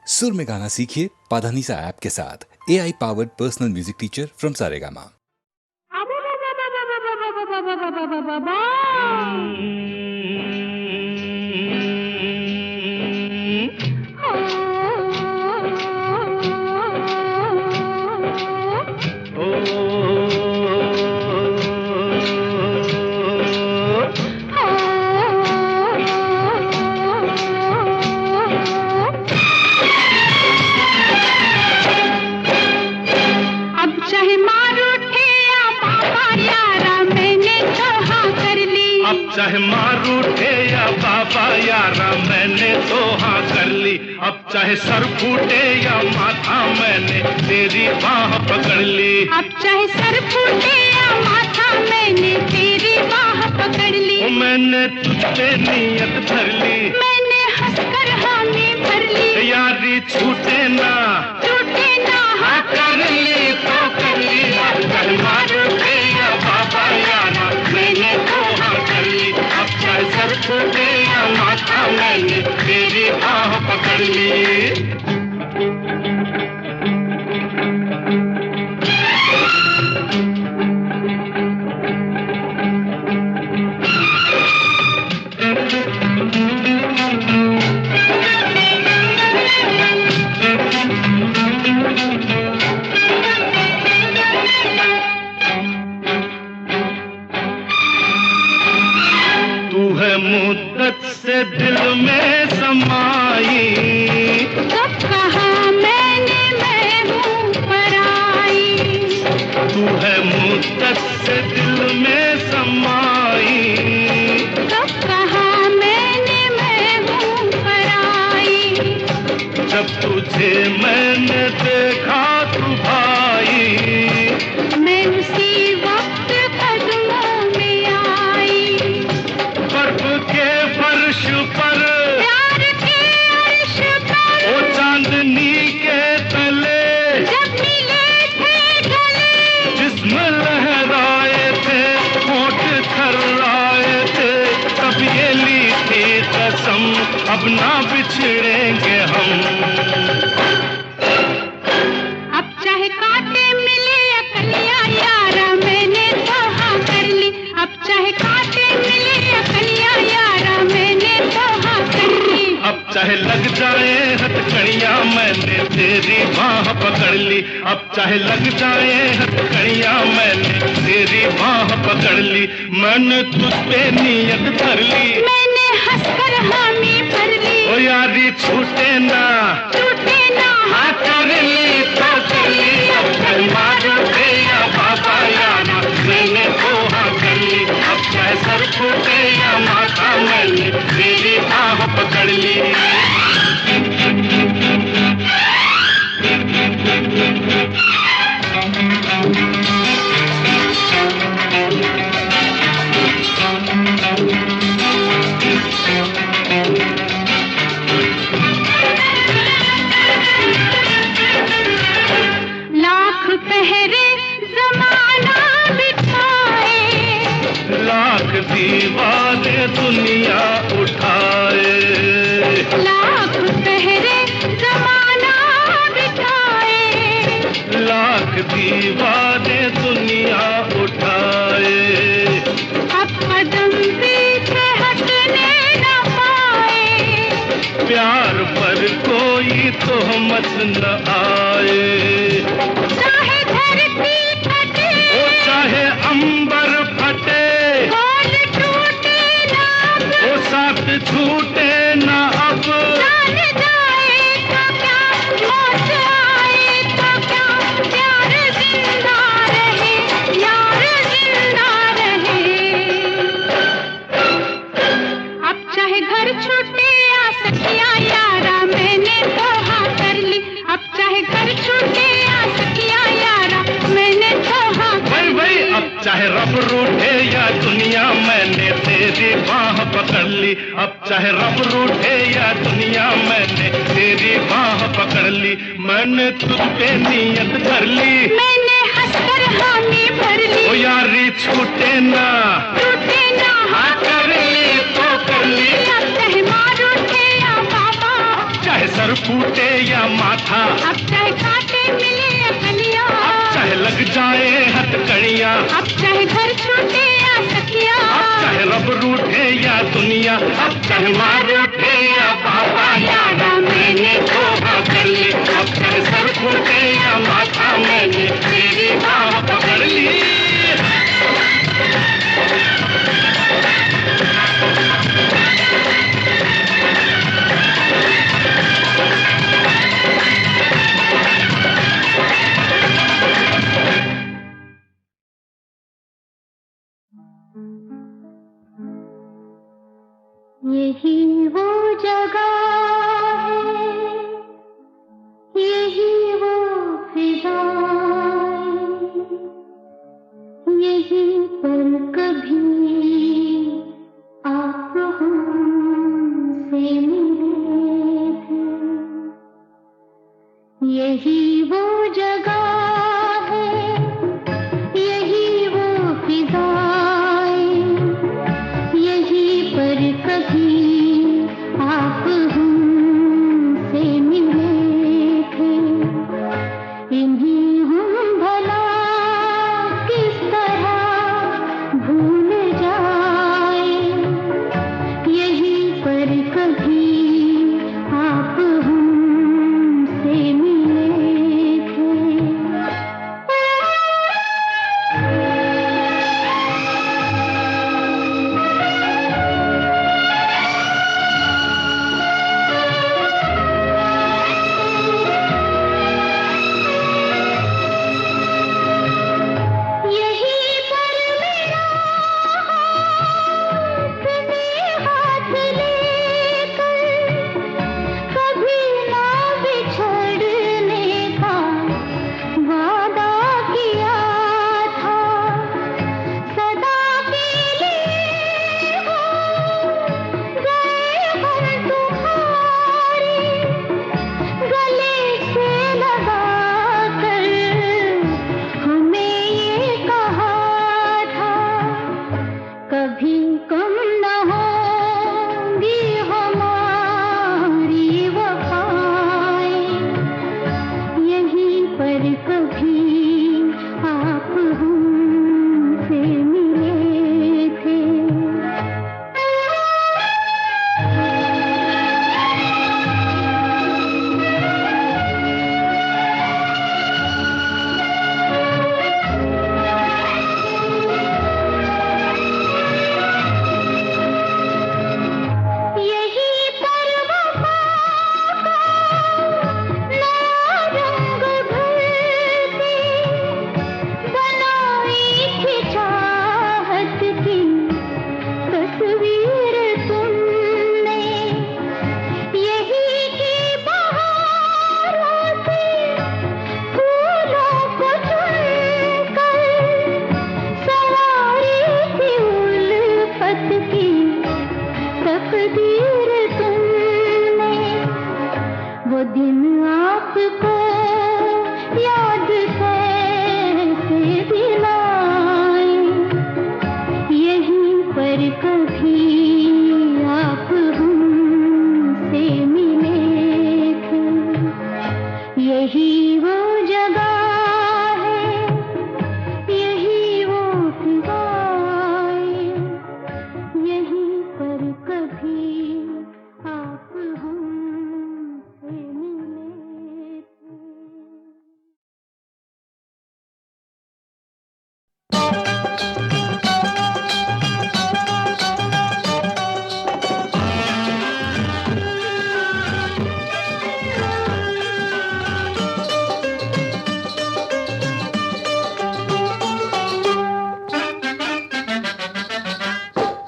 सुर में गाना सीखिए पाधानीसा ऐप के साथ। AI powered personal music teacher from Saregama. चाहे मार उठे या बाबा यारा मैंने तो हाँ कर ली। अब चाहे सर फूटे या माथा मैंने तेरी बाह पकड़ ली। अब चाहे सर फूटे या माथा मैंने तेरी बाह पकड़ ली। मैंने तुझसे नीयत भर ली। मैंने हंसकर हामी भर ली। यारी छूटे ना हाँ कर ली तो कर ली। अब चाहे मार उठे या बाबा यारा मैंने तो हाँ कर ली। अब चाहे सर फूटे या माथा मैंने तेरी बाह पकड़ ली। मुद्दत से दिल में समाई। कब कहा मैंने मैं हूँ पराई। तू है मुद्दत से दिल में समाई। कब कहा मैंने मैं हूँ पराई। जब तुझे मैंने देखा तू भाई। मैं उसी वक्त कदमों में आई। बर्फ के फर्श पर प्यार के अर्श पर ओ चांदनी के तले जब मिले थे गले। जिस्म लहराए थे होठ थर्राए थे। तब ये ली थी कसम अब ना बिछड़ेंगे हम। अब चाहे कांटे मिले या कलियां यारा मैंने तो हाँ कर ली। अब चाहे कांटे मिले या कलियां यारा मैंने तो हाँ कर ली। अब चाहे लग जाए हथकड़ियां मैंने तेरी बाह पकड़ ली। अब चाहे लग जाए हथकड़ियां मैंने तेरी बाह पकड़ ली। मैंने तुझ पे नीयत धर ली। मैंने हंसकर हामी भर ली। ओ यारी छूटे ना हाँ कर ली तो कर ली। अब चाहे मार उठे या बाबा यारा मैंने तो हाँ कर ली। अब चाहे सर फूटे या माथा मैंने तेरी बाह पकड़ ली। लाख पहरे जमाना बिठाए। लाख दीवाने दुनिया उठाए। लाख पहरे जमाना बिठाए। लाख दीवाने दुनिया उठाए। अब कदम पीछे हटने न पाए। प्यार पर कोई तोहमत न आए। चाहे धरती फटे ओ चाहे अंबर फटे। बोल टूटे ना ओ साथ छूटे न अब। जान जाए तो क्या मौत आए तो क्या। प्यार जिंदा रहे यार जिंदा रहे। अब चाहे घर छूटे या सखिया यारा मैंने तो हाँ कर ली। अब चाहे घर छूटे या सखिया यारा मैंने तो हाँ कर भाई ली। अब चाहे रब रूठे या दुनिया मैंने तेरी बाह पकड़ ली। अब चाहे रब रूठे या दुनिया मैंने तेरी बाह पकड़ ली। मैंने तुझ पे नीयत धर ली। मैंने हंसकर हामी भर ली। ओ यारी छूटे ना हाँ कर ली तो कर ली। अब चाहे मार उठे या बाबा चाहे चाहे सर फूटे या माथा, अब चाहे कांटे मिले या कलियां, अब चाहे लग जाए हथकड़ियां, अब चाहे घर छूटे या सखियां, अब चाहे रब रूठे या दुनिया, अब चाहे माँ रूठे या पापा, यारा मैंने तोबा कर ली। अब चाहे सर फूटे या माथा, मैंने तेरी बाह पकड़ ली। यही वो जगह है, यही वो फिजाएं, यहीं पर कभी आप हमसे मिले थे। यही वो जगह है, यही वो फिजाएं, यहीं पर कभी आप हमसे मिले थे। इन्हीं हम भला किस तरह भूल जाए, यहीं पर कभी आप हमसे मिले थे। यहीं पर मेरा हाथ में हाथ लेकर कभी ना बिछड़ने का वादा किया था। सदा के लिए हो गए हम तुम्हारे, गले से लगा कर हमें ये कहा था, कभी कम न होंगी हमारी वफाएं, यहीं पर कभी आप हमसे मिले थे। यहीं पर वफा का नया रंग भरती बनाई थी चाहत की तस्वीर तुमने। यहीं की बहारों से फूलों को चुनकर सवारी थी उल्फत की तकदीर तुमने। वो दिन आपको याद कैसे दिलाएं, यहीं पर कभी आप हमसे मिले थे। यही वो जगह है, यही वो फिजाएं, यहीं पर कभी आप हमसे मिले थे।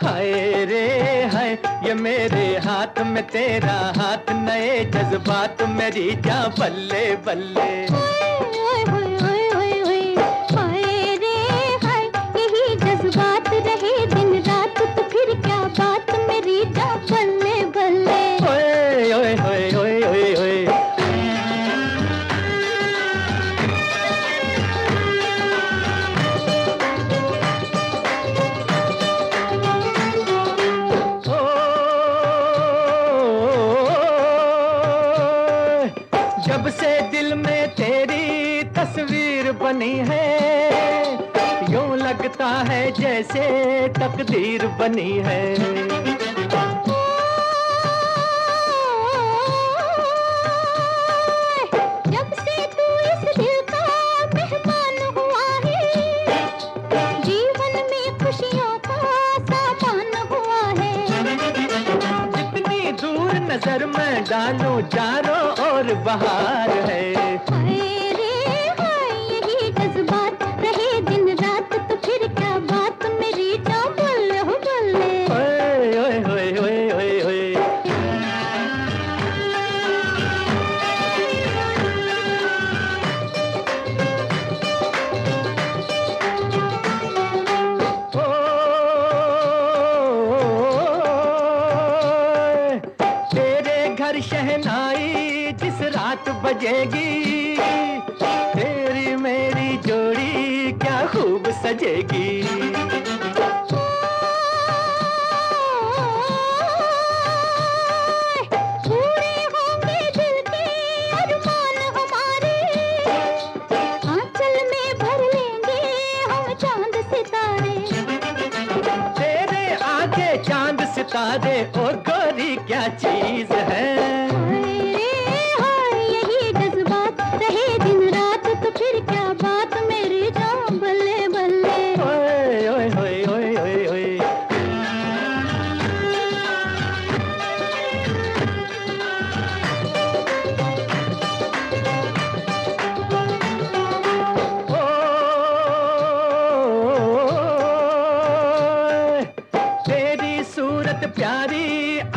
हाय रे हाय, ये मेरे हाथ में तेरा हाथ, नए जज्बात मेरी जा बल्ले बल्ले। ओए होए होए होए होए, हाय रे हाय, यही जज्बात रहे दिन रात, तो फिर क्या बात मेरी जा बल्ले बल्ले। ओए ओए होए होए होए होए। ओ जब से दिल में तेरी तस्वीर बनी है, यूं लगता है जैसे तकदीर बनी है। जब से तू इस दिल का मेहमान हुआ है, जीवन में खुशियों का सामान हुआ है। जितनी दूर नजर में डालूं चारों ओर बहार है। हाय रे हाय यही जज्बात रहे दिन रात, तो फिर क्या बात मेरी जान बल्ले हो बल्ले। ओए ओए ओए ओए ओए ओए। तेरे घर शहनाई जिस रात बजेगी, तेरी मेरी जोड़ी क्या खूब सजेगी। पूरे होंगे दिल के अरमान हमारे, आंचल में भर लेंगे हम चांद सितारे। तेरे आगे चांद सितारे ओ गोरी क्या चीज है। हाय यही जज्बात रहे दिन रात, तो फिर क्या बात मेरी जान बल्ले बल्ले। ओए ओए ओए ओए ओए ओए। ओए, तेरी सूरत प्यारी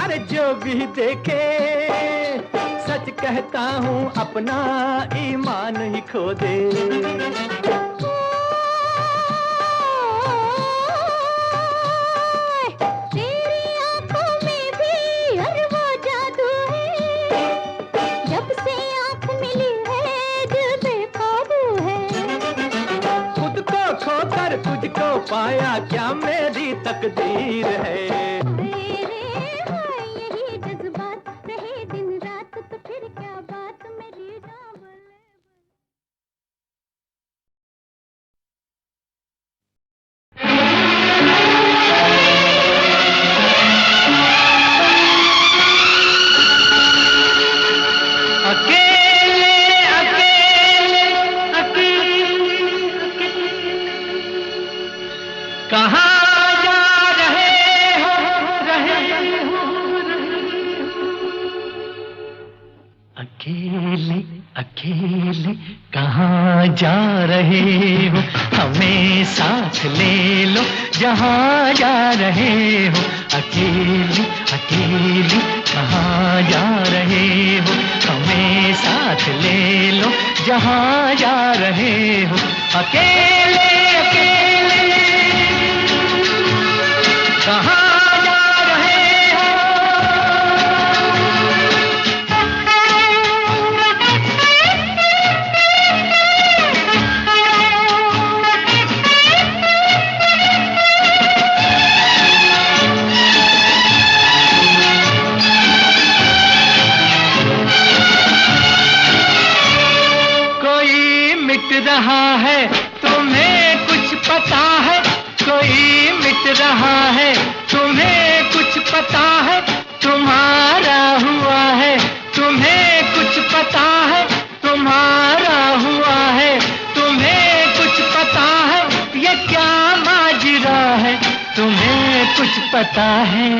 अरे जो भी देखे, सच कहता हूँ अपना ईमान ही खो दे। तेरी आंखों में भी हर वो जादू है, जब से आंख मिली है दिल बेकाबू है। खुद को खोकर तुझको पाया क्या मेरी तकदीर है। हाय यही जज्बात रहे दिन रात, तो फिर क्या बात मेरी जान बल्ले। अकेले अकेले अकेले कहाँ जा रहे हो अकेले अकेले कहाँ जा रहे हो, हमें साथ ले लो जहाँ जा रहे हो। अकेले अकेले कहाँ जा रहे हो, हमें साथ ले लो जहाँ जा रहे हो। अकेले अकेले कहाँ जा रहे हो। कोई मिट रहा है तुम्हें कुछ पता है, कोई मिट रहा है तुम्हें कुछ पता है। तुम्हारा हुआ है तुम्हें कुछ पता है, तुम्हारा हुआ है तुम्हें कुछ पता है। ये क्या माजरा है तुम्हें कुछ पता है।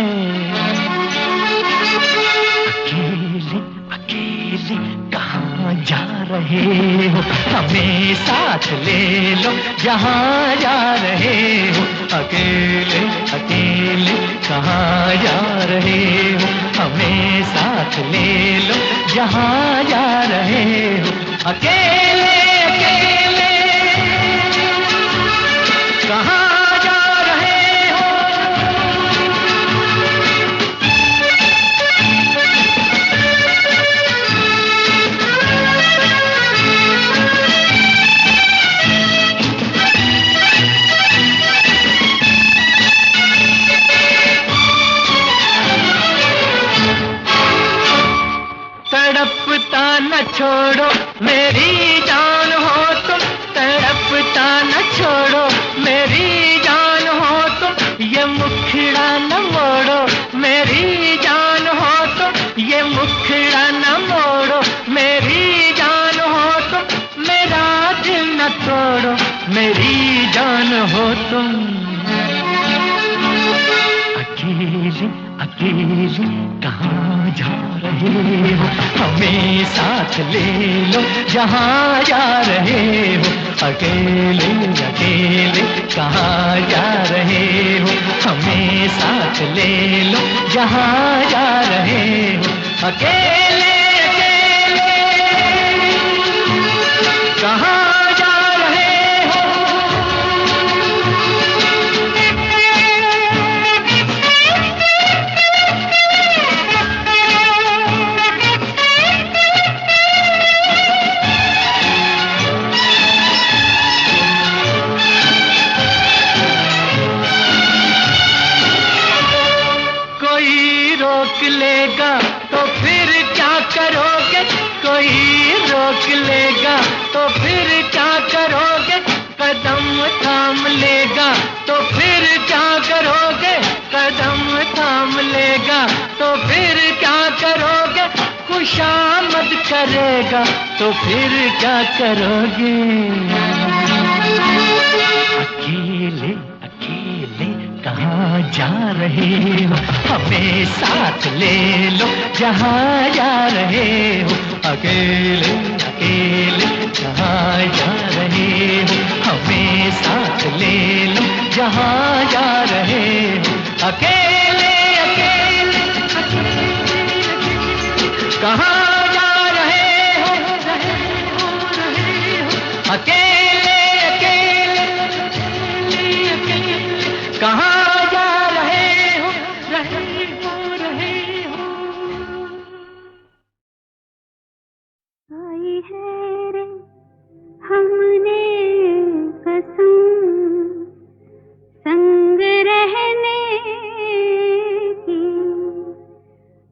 अकेले अकेले कहाँ जा रहे हो, हमें साथ ले लो जहाँ जा रहे हो। अकेले अकेले कहाँ जा रहे हो, हमें साथ ले लो जहाँ जा रहे हो। अकेले अकेले कहाँ जा रहे हो। छोड़ो मेरी जान हो तुम, तड़पता न छोड़ो मेरी जान हो तुम, ये मुखड़ा न मोड़ो मेरी जान हो तुम, ये मुखड़ा न मोड़ो मेरी जान हो तुम, मेरा दिल न तोड़ो मेरी जान हो तुम। अकेले अकेले कहाँ जा रहे हो, हमें साथ ले लो जहाँ जा रहे हो। अकेले अकेले कहाँ जा रहे हो, हमें साथ ले लो जहाँ जा रहे हो। अकेले अकेले कहाँ जा रहे हो। रोक लेगा तो फिर क्या करोगे, कोई रोक लेगा तो फिर क्या करोगे, कदम थाम लेगा तो फिर क्या करोगे, कदम थाम लेगा तो फिर क्या करोगे, खुशामद करेगा तो फिर क्या करोगे। अकेले अकेले कहाँ जा रहे हो, हमें साथ ले लो जहाँ जा रहे हो। अकेले अकेले कहाँ जा रहे हो, हमें साथ ले लो जहाँ जा रहे हो। अकेले अकेले कहाँ जा रहे हो, अकेले अकेले कहाँ जा रहे हो, रहे हो। आई है रे हमने कसम संग रहने की,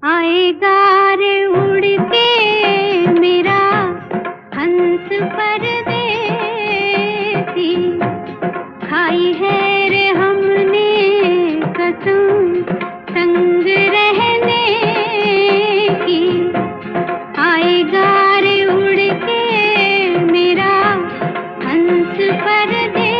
आएगा रे उड़ के मेरा हंस परदेसी। खाई है रे हमने कसम संग रहने की, आएगा रे उड़ के मेरा हंस परदेसी।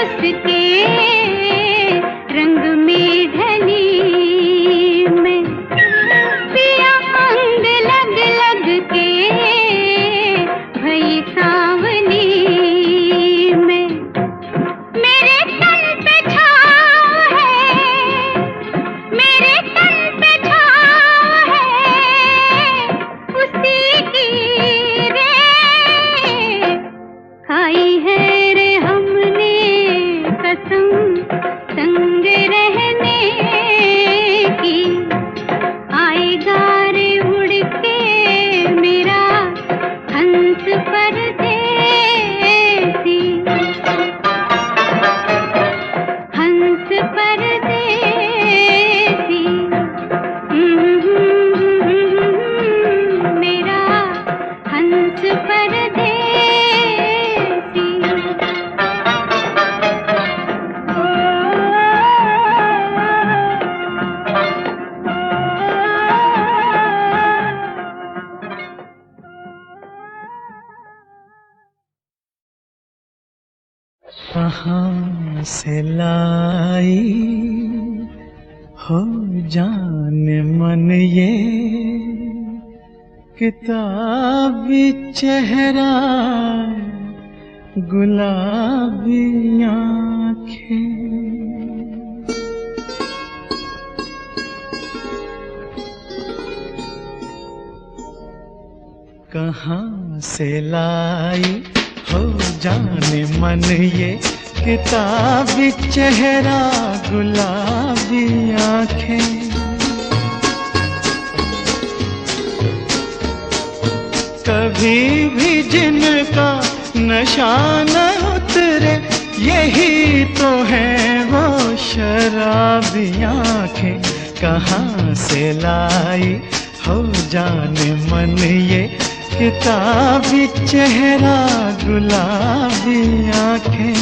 हंस के रंग में ढली मैं, पिया अंग लग लग के भई सांवली मैं। मेरे तन पे छाँव है, मेरे तन पे छाँव है, उसी की रे खाई है रे हमने कसम संग रहने की। आएगा रे उड़ के मेरा हंस परदेसी, हंस परदेसी। मेरा हंस परदेसी। कहाँ से लाई हो जाने मन ये किताबी चेहरा गुलाबी आँखें। कहाँ से लाई हो जाने मन ये किताबी चेहरा गुलाबी आँखें। कभी भी जिनका नशा न उतरे यही तो है वो शराबी आँखें। कहाँ से लाई हो जाने मन ये किताबी चेहरा गुलाबी आँखें।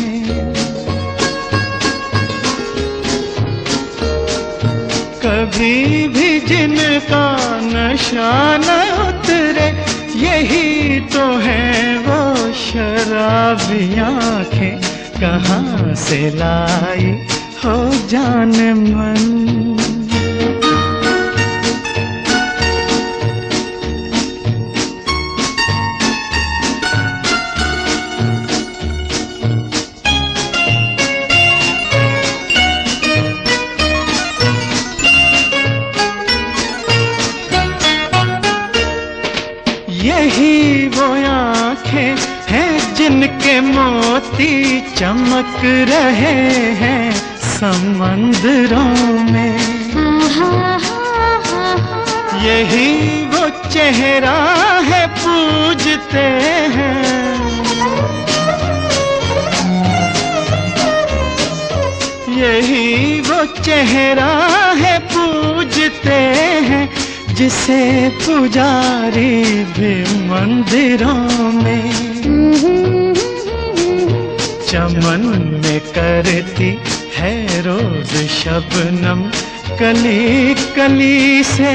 कभी भी जिनका नशा न उतरे यही तो है वो शराबी आँखें। कहाँ से लाई हो जाने मन। यही वो आँखें हैं जिनके मोती चमक रहे हैं समंदरों में। यही वो चेहरा है पूजते हैं। यही वो चेहरा है पूजते हैं जिसे पुजारी भी मंदिरों में। चमन में करती है रोज शबनम कली कली से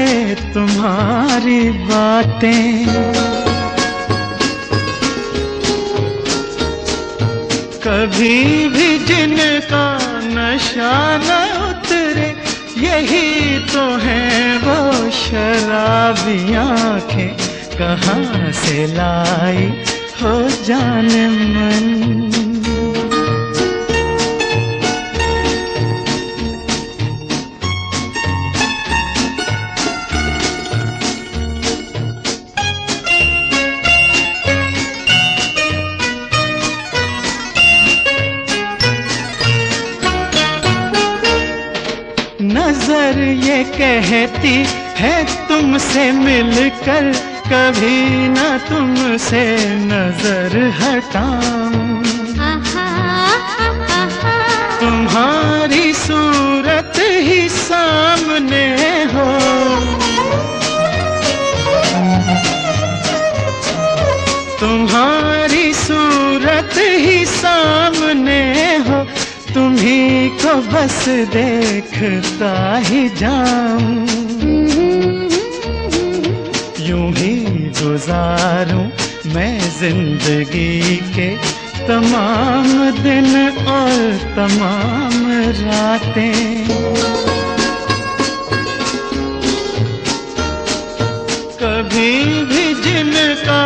तुम्हारी बातें। कभी भी जिनका नशा न उतरे यही तो है वो शराबी आँखें। कहाँ से लाई हो जाने मन। नजर ये कहती है तुमसे मिलकर कभी न तुमसे नजर हटाऊं। तुम्हारी सूरत ही सामने हो। तुम्हारी सूरत ही सामने हो। तुम्ही को बस देखता ही जाऊं। यूं ही गुजारूं मैं जिंदगी के तमाम दिन और तमाम रातें, कभी भी जिनका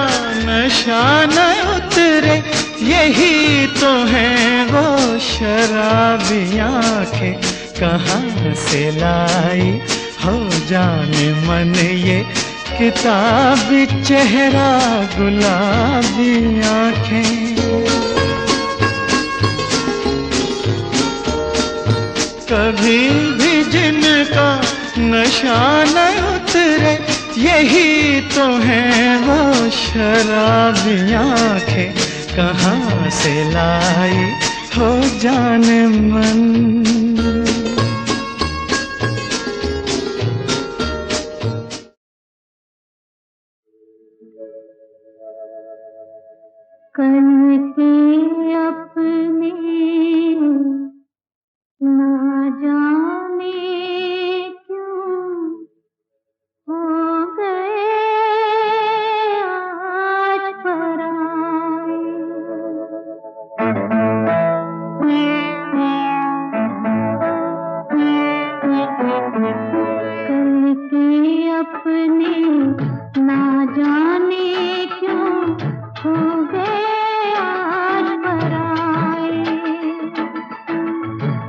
नशा न उतरे, यही तो है वो शराबी आंखें। कहाँ से लाई हो जाने मन ये किताबी चेहरा, गुलाबी आंखें। कभी भी जिनका नशा न उतरे, यही तो है वो शराबी आंखें। कहाँ से लाई हो जाने मन। कल के अपने ना जाने क्यों हो गए आज पराए। कल के अपने ना जाने क्यों हो गए आज पराए।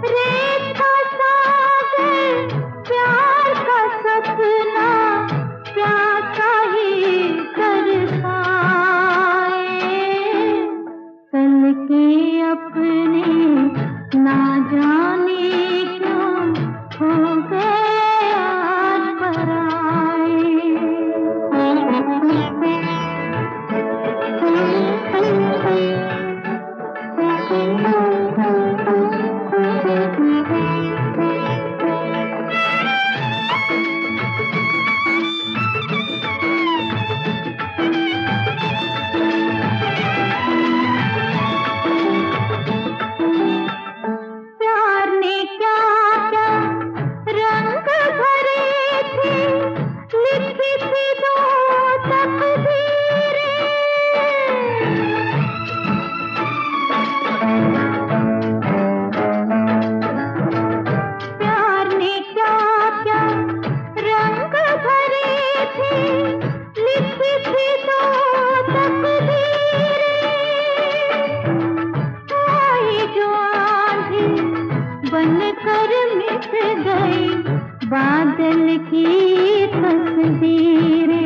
रेत का सागर प्यार का सपना प्यासा ही तरसाए। कल के अपने ना जाने क्यों हो गए आज पराए। प्यार ने क्या क्या रंग भरे थे, लिखी थी दो तकदीरें। प्यार ने क्या क्या रंग भरे थे, लिखी थी दो तकदीरें। आई जो आंधी बनकर मिट गई बादल की तस्वीरें।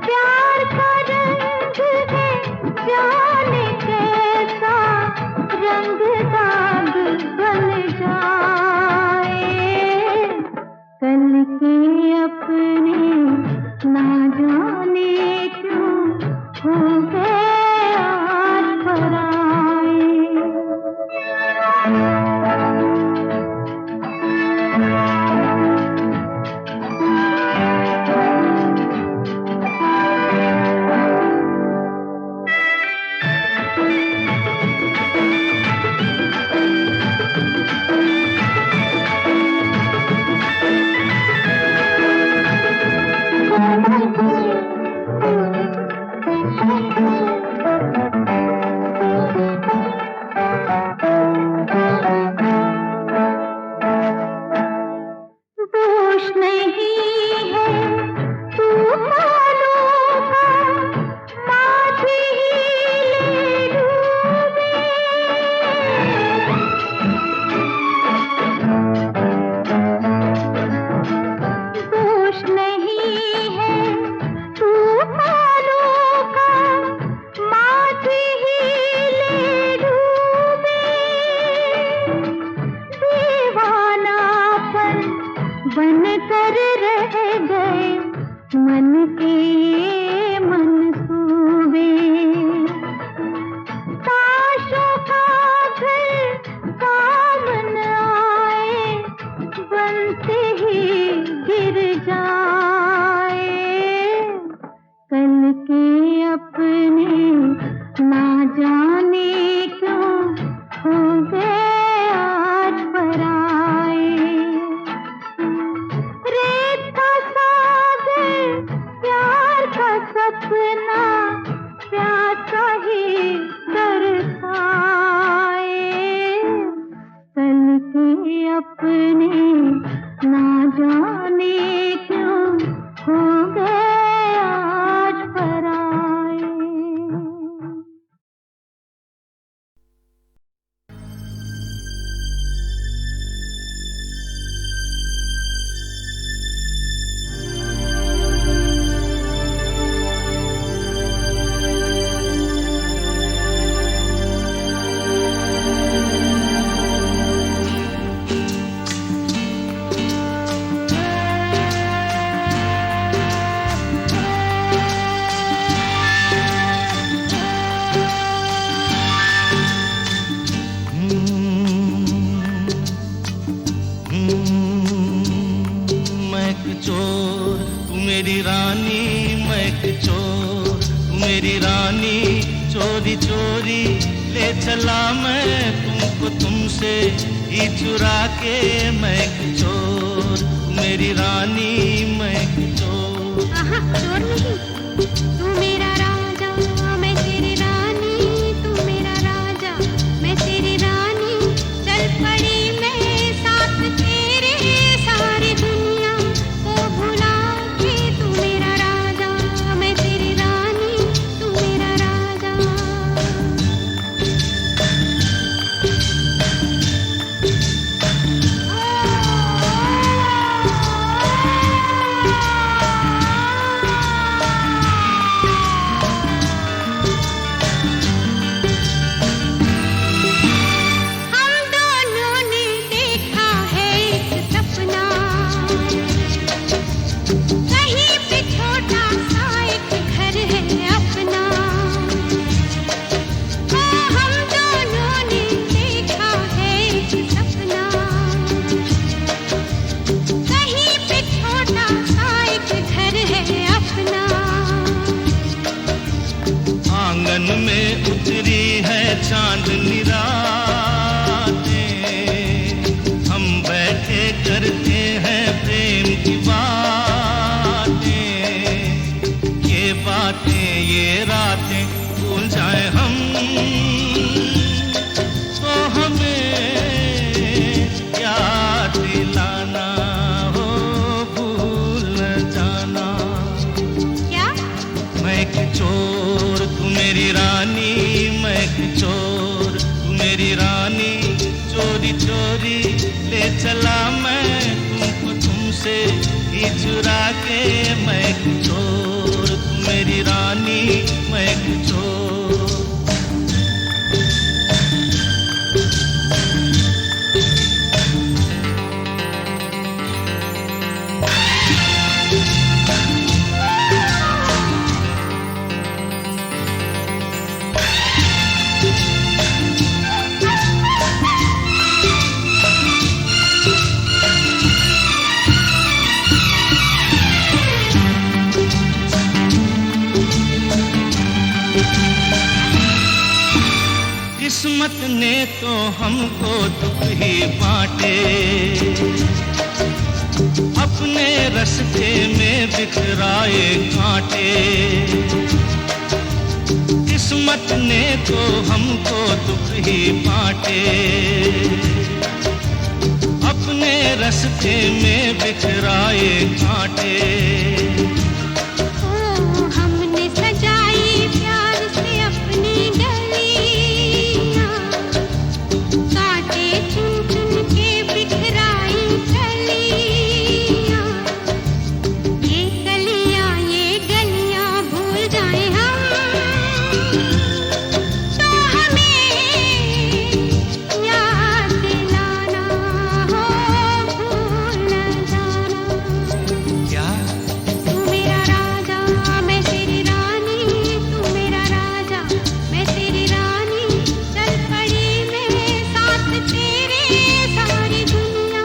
प्यार का रंग है जाने कैसा, रंग दाग बन जाए। कल के अपने ना जाने क्यों हो गए आज पराए। अपने ना जाने क्यों हो गए आज पराए। चोरी चोरी ले चला मैं तुमको तुमसे ही चुरा के। मैं चोर मेरी रानी, मैं चोर। चोर नहीं, तू मेरा राजा मैं तेरी रानी, तू मेरा राजा मैं तेरी रानी। चल पड़ी मैं साथ तेरे सारी दुनिया को भुला के। तू मेरा राजा मैं तेरी रानी, तू मेरा राजा। आंगन में उतरी है चांदनी रातें, हम बैठे करते हैं प्रेम की बातें। ये बातें ये रातें भूल जाए हम तो हमें याद दिलाना हो, भूल न जाना। क्या? मैं एक चोर तू मेरी रानी, मैं एक चोर तू मेरी रानी। चोरी चोरी ले चला मैं तुमको तुमसे ही चुरा के। मैं एक चोर तू मेरी रानी, मैं एक चोर। किस्मत ने तो हमको दुख ही बांटे, अपने रास्ते में बिखराए कांटे। किस्मत ने तो हमको दुख ही बांटे, अपने रास्ते में बिखराए कांटे। हमने सजाई प्यार से अपनी गलियां, कांटे चुन चुन के बिखराई कलियां। ये गलियां भूल जाए हम तो हमें याद दिलाना हो, भूल न जाना। क्या? तू मेरा राजा मैं तेरी रानी, तू मेरा राजा मैं तेरी रानी। चल पड़ी मैं साथ तेरे सारी दुनिया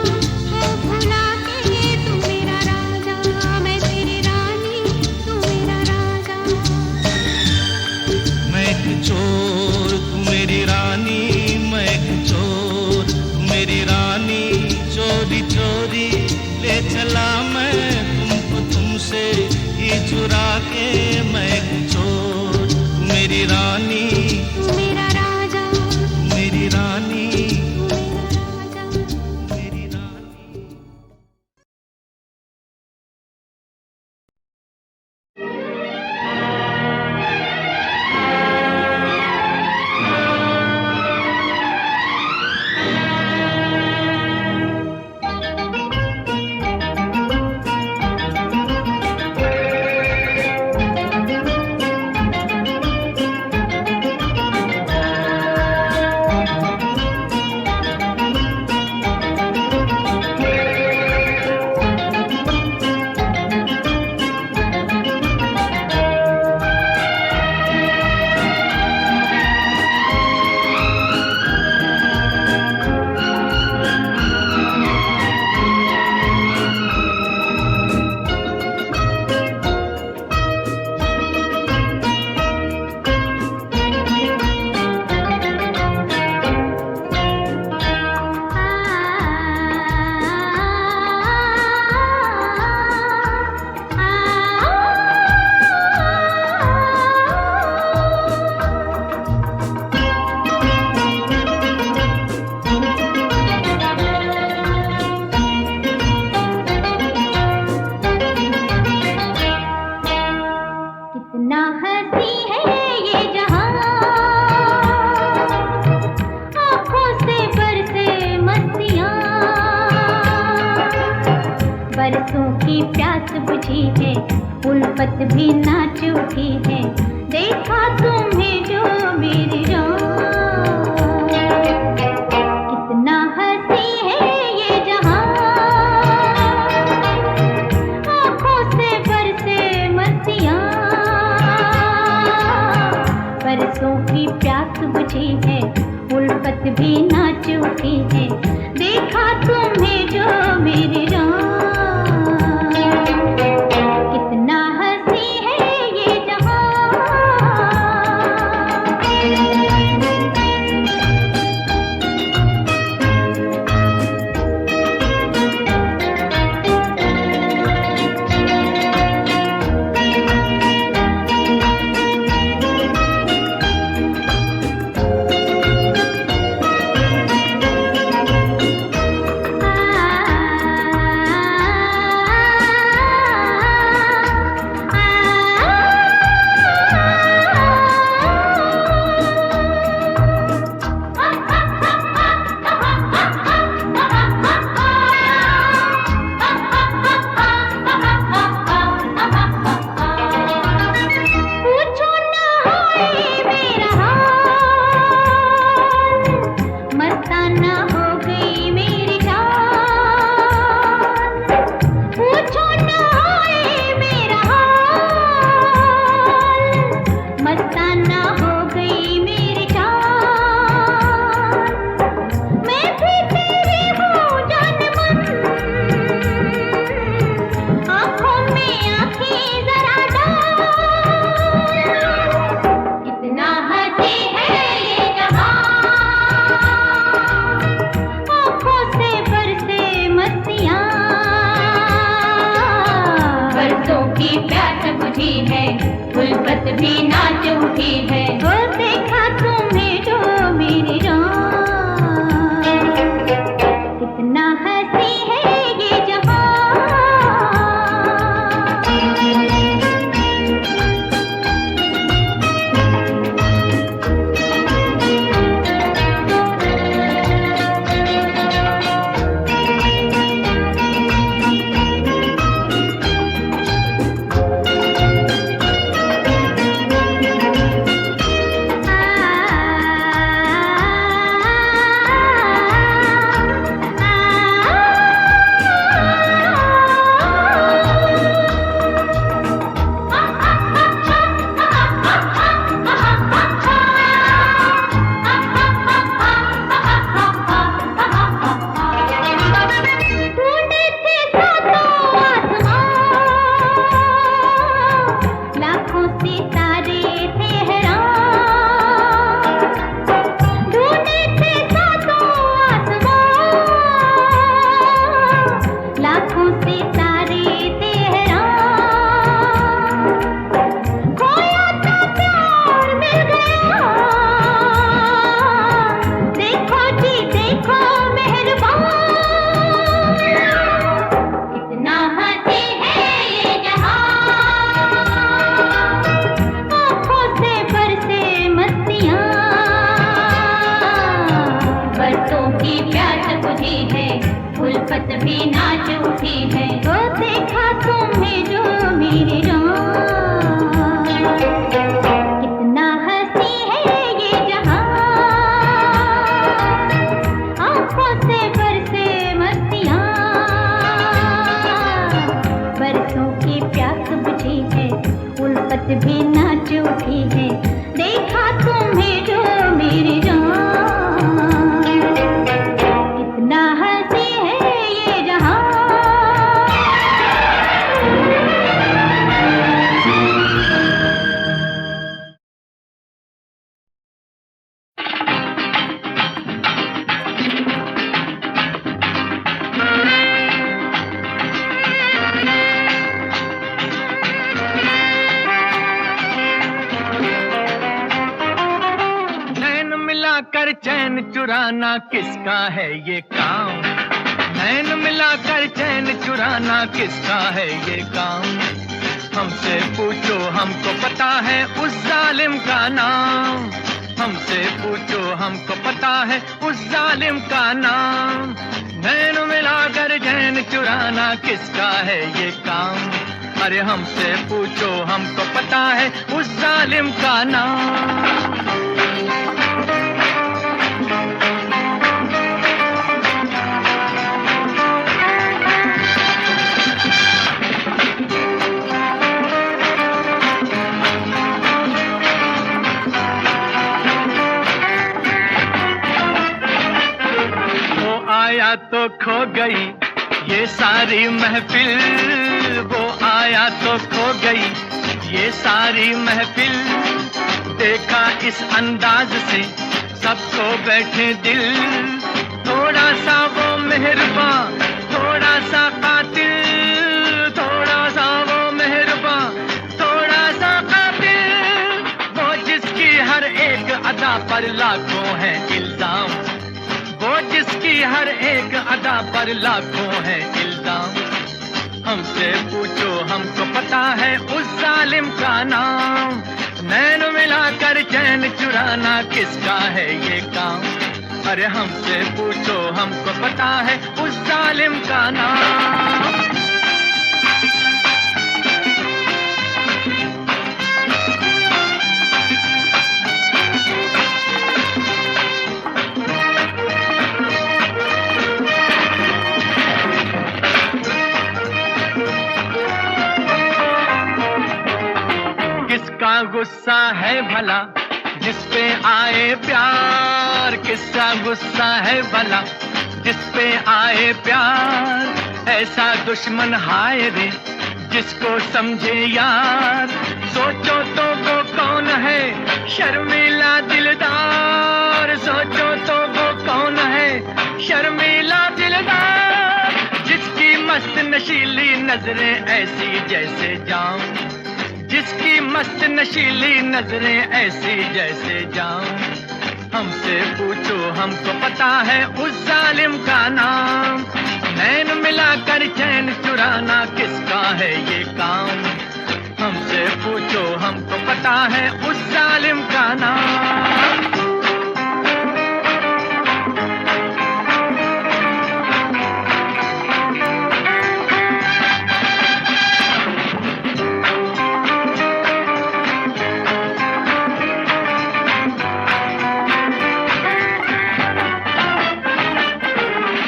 को भुला के। तू मेरा राजा मैं तेरी रानी, तू मेरा राजा। मैं एक चोर तू मेरी रानी, मैं एक चोर तू मेरी रानी। चोरी चोरी ले चला मैं तुमको तुमसे ही चुरा के। मैं एक चोर तू मेरी रानी, तू मेरा राजा मेरी रानी, तू मेरा राजा। मेरी बुझी है, उल्फत भी नाच उठी है। देखा तुम्हें जो मेरी जान, कितना हंसी है ये जहां, आंखों से बरसे मस्तियां, बरसों की प्यास बुझी है, उल्फत भी नाच उठी है। देखा तुम्हें जो मेरी जान, कितना हंसी है ये जहां। उल्फत भी नाच उठी है। वो देखा तुम्हें जो मेरी जान, कितना हंसी है ये जहां। उल्फत भी नाच उठी है। वो देखा तुम्हें जो मेरी जान, कितना हंसी है ये जहां। आंखों से बरसे मस्तियां, बरसों की प्यास बुझी है। उल्फत भी नाच उठी है। देखा तुम्हें जो मेरी जान, कितना हंसी है ये जहां। मिलाकर चैन चुराना किसका है ये काम, नैन मिलाकर चैन चुराना किसका है ये काम। हमसे पूछो हमको पता है उस जालिम का नाम, हमसे पूछो हमको पता है उस जालिम का नाम। नैन मिलाकर चैन चुराना किसका है ये काम, अरे हमसे पूछो हमको पता है उस जालिम का नाम। आया तो खो गई ये सारी महफिल, वो आया तो खो गई ये सारी महफिल। देखा इस अंदाज से सबको बैठे दिल, थोड़ा सा वो मेहरबान थोड़ा सा कातिल, थोड़ा सा वो मेहरबान थोड़ा सा कातिल। वो जिसकी हर एक अदा पर लाखों है इल्जाम, वो जिसकी हर एक अदा पर लाखों है इल्जाम। हमसे पूछो हमको पता है उस जालिम का नाम। नैन मिलाकर चैन चुराना किसका है ये काम। अरे हमसे पूछो हमको पता है उस जालिम का नाम। किसका गुस्सा है भला जिस पे आए प्यार, किसका गुस्सा है भला जिस पे आए प्यार। ऐसा दुश्मन हाय रे जिसको समझे यार। सोचो तो वो कौन है शर्मीला दिलदार, सोचो तो वो कौन है शर्मीला दिलदार। जिसकी मस्त नशीली नजरें ऐसी जैसे जाऊं, जिसकी मस्त नशीली नजरें ऐसी जैसे जाऊं। हमसे पूछो हमको पता है उस जालिम का नाम। नैन मिलाकर चैन चुराना किसका है ये काम। हमसे पूछो हमको पता है उस जालिम का नाम।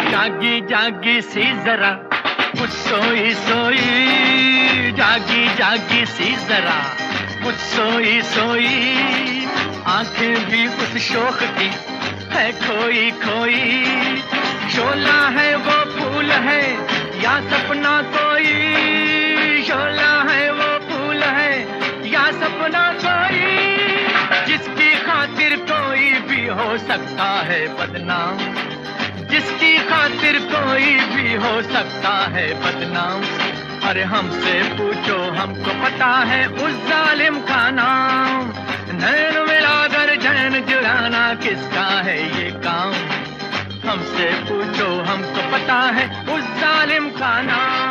जागी जागी सी जरा कुछ सोई सोई, जागी जागी सी जरा कुछ सोई सोई। आंखें भी उस शोक की है खोई खोई। शोला है वो फूल है या सपना कोई, शोला है वो फूल है या सपना कोई। जिसकी खातिर कोई भी हो सकता है बदनाम, जिसकी खातिर कोई भी हो सकता है बदनाम। अरे हमसे पूछो हमको पता है उस जालिम का नाम। नैन मिलाकर चैन चुराना किसका है ये काम। हमसे पूछो हमको पता है उस जालिम का नाम।